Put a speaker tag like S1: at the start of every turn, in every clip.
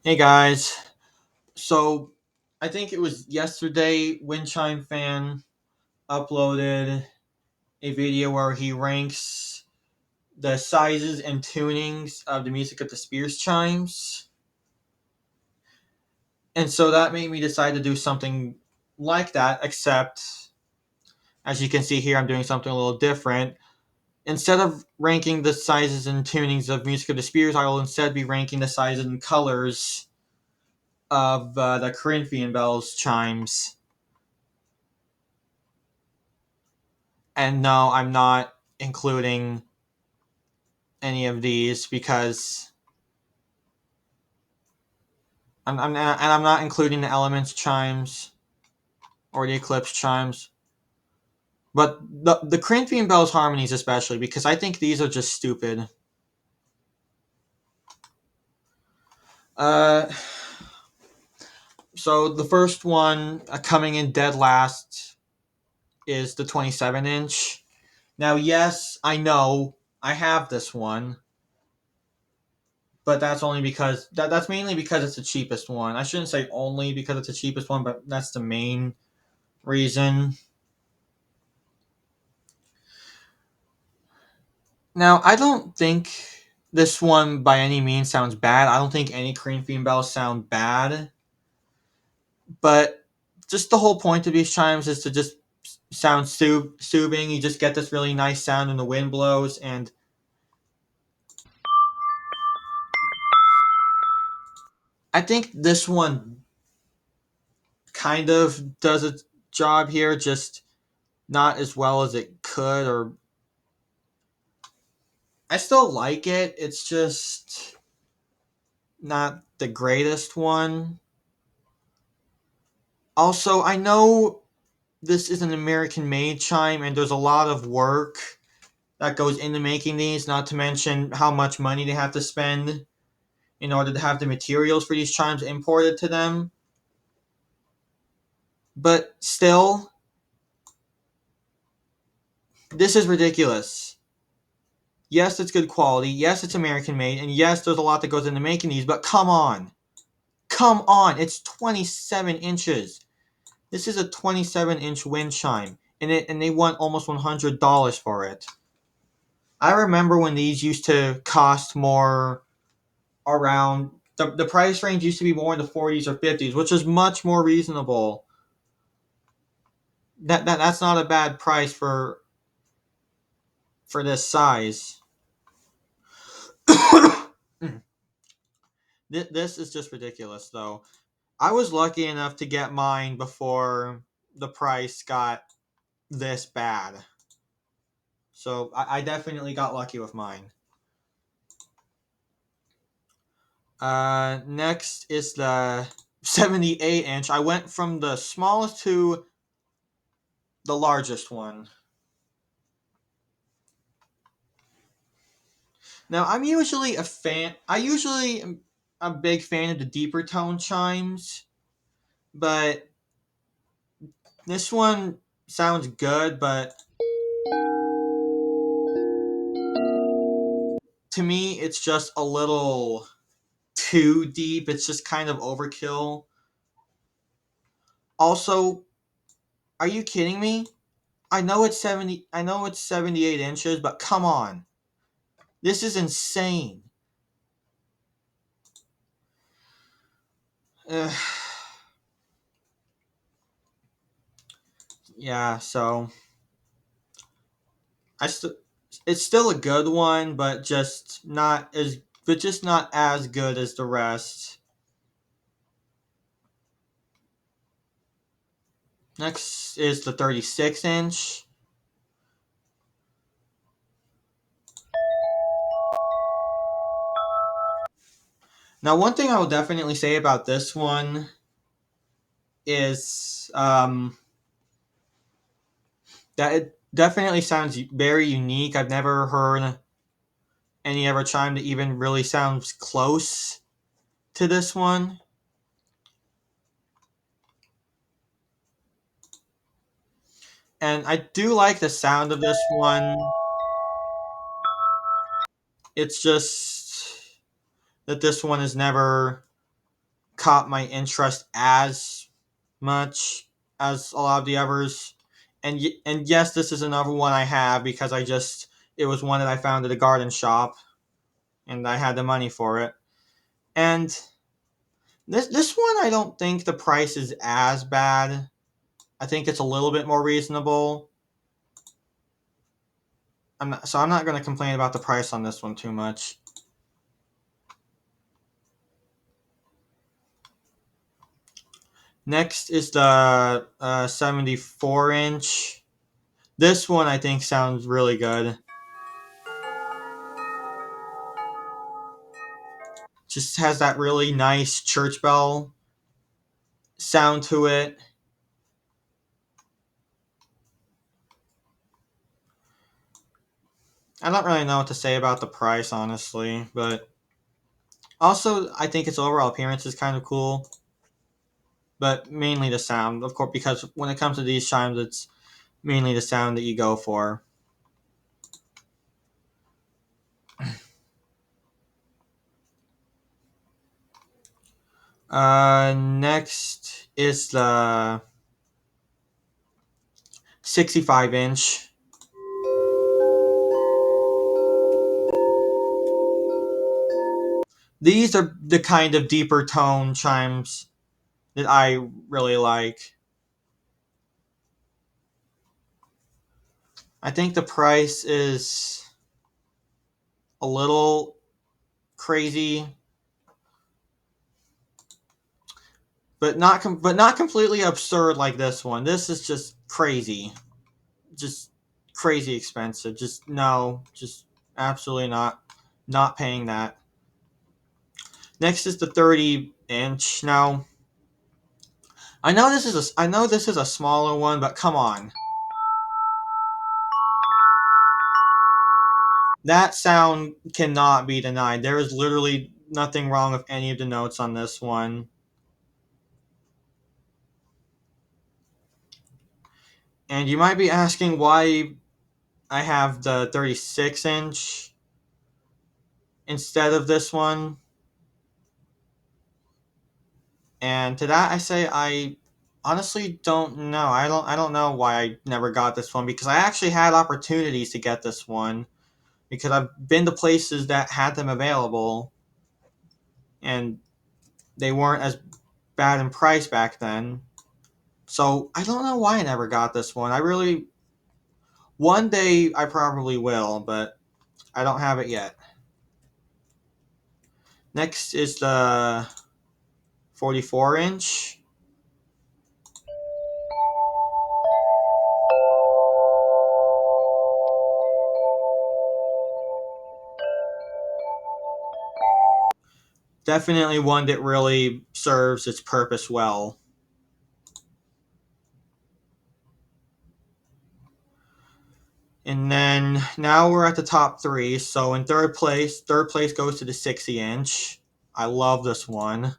S1: Hey guys. So I think it was yesterday Wind Chime Fan uploaded a video where he ranks the sizes and tunings of the music of the Spears chimes. And so that made me decide to do something like that, except as you can see here, I'm doing something a little different. Instead of ranking the sizes and tunings of music of the Spears, I will instead be ranking the sizes and colors of the Corinthian bells chimes. And no, I'm not including any of these because I'm not including the elements chimes or the eclipse chimes, but the Corinthian bells harmonies especially because I think these are just stupid. Uh, so the first one coming in dead last is the 27 inch. Now, yes, I know I have this one, but that's only because that's mainly because it's the cheapest one. I shouldn't say only because it's the cheapest one, but that's the main reason. Now, I don't think this one by any means sounds bad. I don't think any Corinthian bells sound bad, but just the whole point of these chimes is to just sound soothing. You just get this really nice sound when the wind blows, and I think this one kind of does its job here, just not as well as it could. Or I still like it. It's just not the greatest one. Also, I know this is an American made chime and there's a lot of work that goes into making these, not to mention how much money they have to spend in order to have the materials for these chimes imported to them. But still, this is ridiculous. Yes, it's good quality. Yes, it's American made. And yes, there's a lot that goes into making these, but come on. Come on. It's 27 inches. This is a 27-inch wind chime. And they want almost $100 for it. I remember when these used to cost more around the price range used to be more in the 40s or 50s, which is much more reasonable. That's not a bad price for this size. This is just ridiculous though. I was lucky enough to get mine before the price got this bad. So I definitely got lucky with mine. Next is the 78-inch. I went from the smallest to the largest one. Now, I'm usually a fan. I usually am a big fan of the deeper tone chimes, but this one sounds good. But to me, it's just a little too deep. It's just kind of overkill. Also, are you kidding me? I know it's 70. I know it's 78 inches, but come on, this is insane. Ugh. Yeah, so I still it's still a good one, but just not as good as the rest. Next is the 36-inch. Now, one thing I will definitely say about this one is that it definitely sounds very unique. I've never heard any other chime that even really sounds close to this one. And I do like the sound of this one. It's just that this one is never caught my interest as much as a lot of the others. And yes, this is another one I have because it was one that I found at a garden shop and I had the money for it. And this one I don't think the price is as bad. I think it's a little bit more reasonable. I'm not going to complain about the price on this one too much. Next is the 74 inch. This one I think sounds really good. Just has that really nice church bell sound to it. I don't really know what to say about the price, honestly, but also I think its overall appearance is kind of cool. But mainly the sound, of course, because when it comes to these chimes, it's mainly the sound that you go for. Next is the 65 inch. These are the kind of deeper tone chimes that I really like. I think the price is a little crazy, but not completely absurd like this one. This is just crazy, just crazy expensive. Just no, just absolutely not paying that. Next is the 30 inch. Now I know this is a smaller one, but come on. That sound cannot be denied. There is literally nothing wrong with any of the notes on this one. And you might be asking why I have the 36 inch instead of this one. And to that I say I honestly don't know. I don't know why I never got this one because I actually had opportunities to get this one because I've been to places that had them available and they weren't as bad in price back then. So I don't know why I never got this one. I really one day I probably will, but I don't have it yet. Next is the 44 inch. Definitely one that really serves its purpose well. And then now we're at the top three. So in third place goes to the 60 inch. I love this one.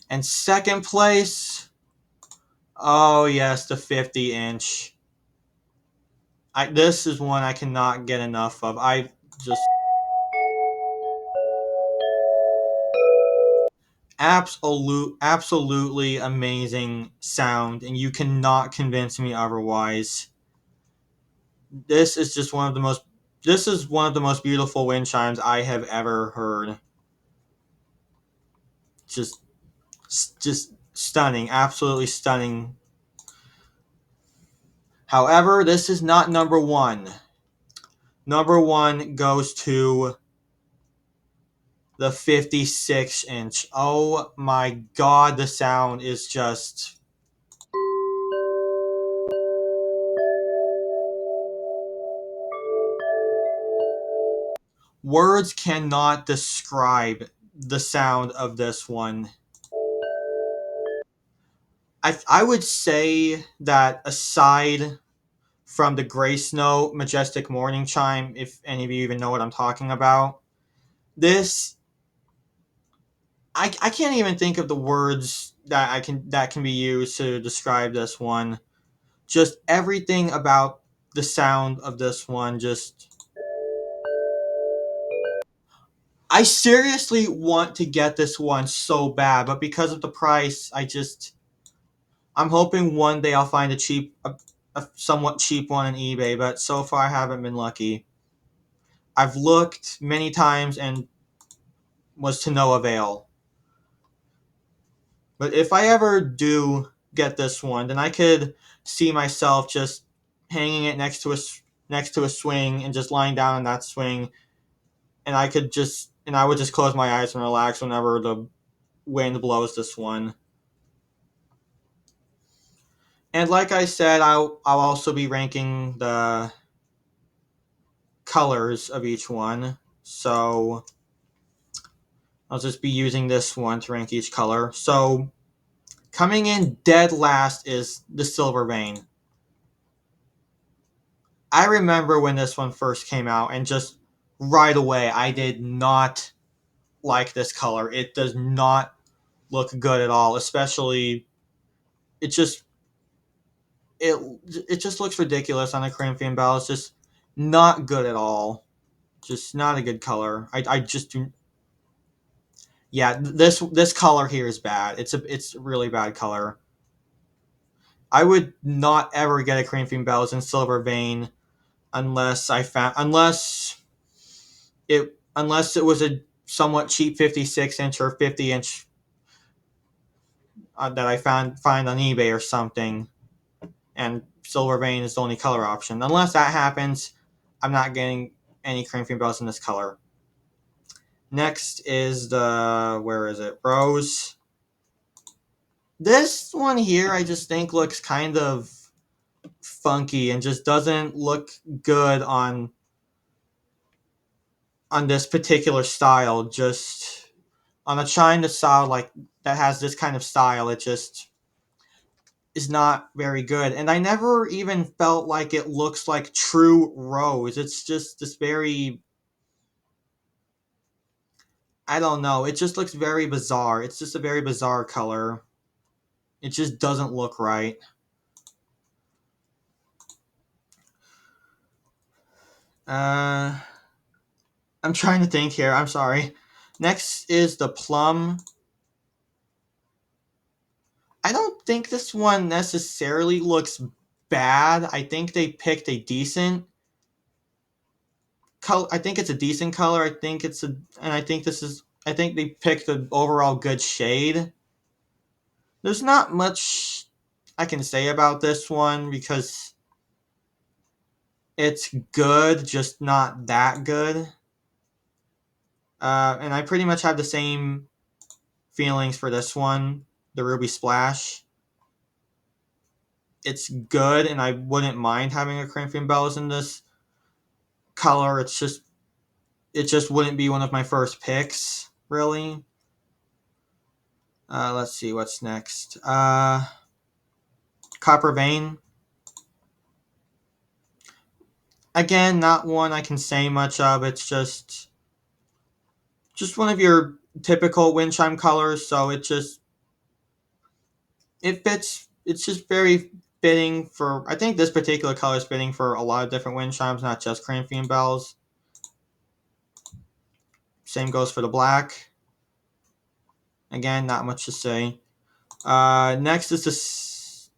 S1: And second place, oh yes, the 50 inch. This is one I cannot get enough of. I just absolutely amazing sound, and you cannot convince me otherwise. This is just one of the most. This is one of the most beautiful wind chimes I have ever heard. Just, just stunning, absolutely stunning. However, this is not number one. Number one goes to the 56 inch. Oh my god, the sound is just. Words cannot describe the sound of this one. I would say that aside from the Grace Note Majestic Morning Chime, if any of you even know what I'm talking about, this I can't even think of the words that can be used to describe this one. Just everything about the sound of this one just. I seriously want to get this one so bad, but because of the price, I'm hoping one day I'll find a somewhat cheap one on eBay, but so far I haven't been lucky. I've looked many times and was to no avail. But if I ever do get this one, then I could see myself just hanging it next to a swing and just lying down on that swing, and I would just close my eyes and relax whenever the wind blows this one. And like I said, I'll also be ranking the colors of each one. So I'll just be using this one to rank each color. So coming in dead last is the silver vein. I remember when this one first came out, and just right away, I did not like this color. It does not look good at all. Especially, it just it it just looks ridiculous on a Corinthian bell. It's just not good at all. Just not a good color. I just do. Yeah, this color here is bad. It's a really bad color. I would not ever get a Corinthian bells in silver vein unless it was a somewhat cheap 56-inch or 50-inch that I find on eBay or something, and silver vein is the only color option. Unless that happens, I'm not getting any Corinthian bells in this color. Next is the where is it? Rose. This one here I just think looks kind of funky and just doesn't look good on this particular style. Just on a China style like that has this kind of style, it just is not very good. And I never even felt like it looks like true rose. It's just this very, I don't know. It just looks very bizarre. It's just a very bizarre color. It just doesn't look right. Uh, I'm trying to think here. I'm sorry. Next is the plum. I don't think this one necessarily looks bad. I think they picked a decent color. I think it's a decent color. I think this is. I think they picked an overall good shade. There's not much I can say about this one because it's good, just not that good. And I pretty much have the same feelings for this one, the Ruby Splash. It's good, and I wouldn't mind having a Corinthian Bells in this color. It just wouldn't be one of my first picks, really. Let's see what's next. Copper Vein. Again, not one I can say much of. It's just one of your typical wind chime colors. So it fits. It's just very fitting for. I think this particular color is fitting for a lot of different wind chimes, not just Corinthian bells. Same goes for the black. Again, not much to say. Next is this.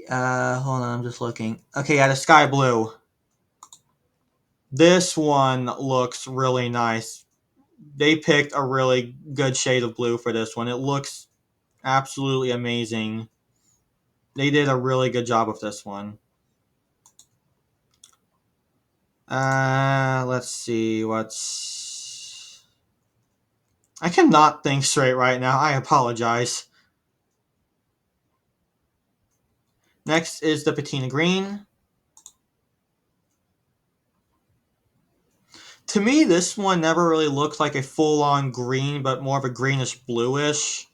S1: Hold on, I'm just looking. Okay, yeah, the sky blue. This one looks really nice. They picked a really good shade of blue for this one. It looks absolutely amazing. They did a really good job with this one. Let's see what's. I cannot think straight right now. I apologize. Next is the patina green. To me, this one never really looked like a full-on green, but more of a greenish bluish.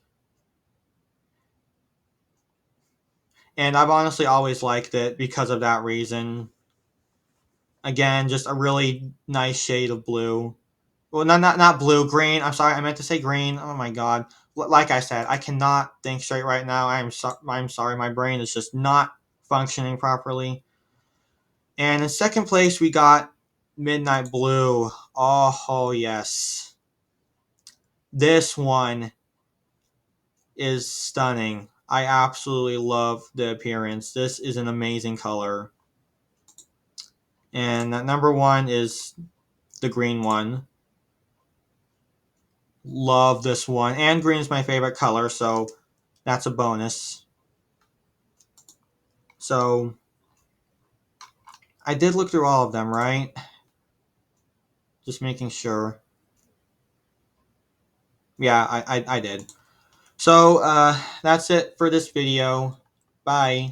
S1: And I've honestly always liked it because of that reason. Again, just a really nice shade of blue. Well, not blue, green. I'm sorry, I meant to say green. Oh my god. Like I said, I cannot think straight right now. I'm sorry, my brain is just not functioning properly. And in second place, we got Midnight Blue. Oh yes. This one is stunning. I absolutely love the appearance. This is an amazing color. And number one is the green one. Love this one. And green's my favorite color, so that's a bonus. So I did look through all of them, right? Just making sure. Yeah, I did. So that's it for this video. Bye.